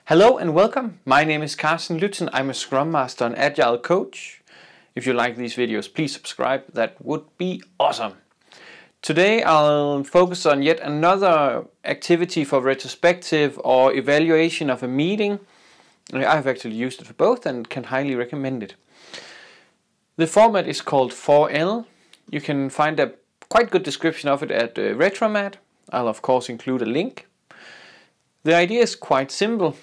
Hello and welcome. My name is Carsten Lützen. I'm a Scrum Master and Agile Coach. If you like these videos, please subscribe. That would be awesome. Today I'll focus on yet another activity for retrospective or evaluation of a meeting. I've actually used it for both and can highly recommend it. The format is called 4L. You can find a quite good description of it at Retromat. I'll of course include a link. The idea is quite simple.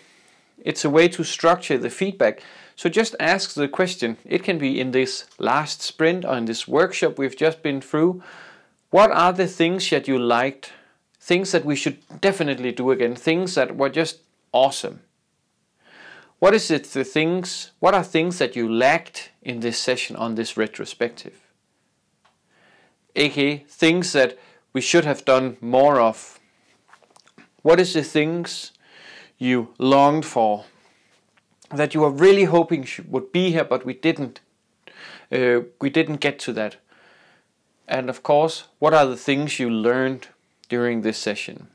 It's a way to structure the feedback. So just ask the question. It can be in this last sprint or in this workshop we've just been through. What are the things that you liked? Things that we should definitely do again. Things that were just awesome. What are things that you lacked in this session on this retrospective? aka things that we should have done more of. What is the things you longed for, that you were really hoping would be here, but we didn't get to that? And of course, what are the things you learned during this session?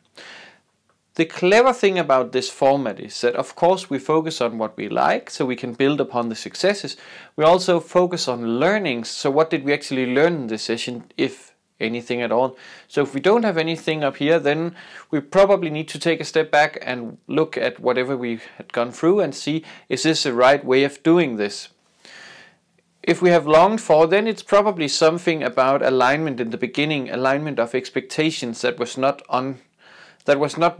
The clever thing about this format is that of course we focus on what we like, so we can build upon the successes. We also focus on learnings, so what did we actually learn in this session, if anything at all. So if we don't have anything up here, then we probably need to take a step back and look at whatever we had gone through and see, is this the right way of doing this? If we have longed for, then it's probably something about alignment in the beginning, alignment of expectations that was not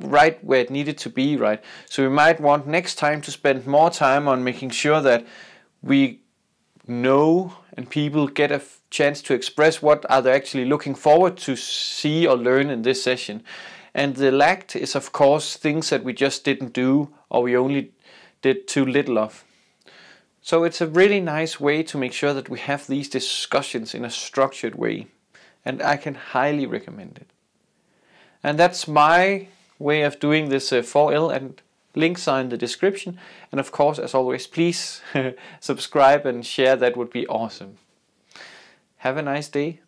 right where it needed to be, right? So we might want next time to spend more time on making sure that we know and people get a chance to express what are they actually looking forward to see or learn in this session. And the lacked is of course things that we just didn't do, or we only did too little of. So it's a really nice way to make sure that we have these discussions in a structured way, and I can highly recommend it. And that's my way of doing this 4L, and links are in the description. And of course, as always, please subscribe and share. That would be awesome. Have a nice day.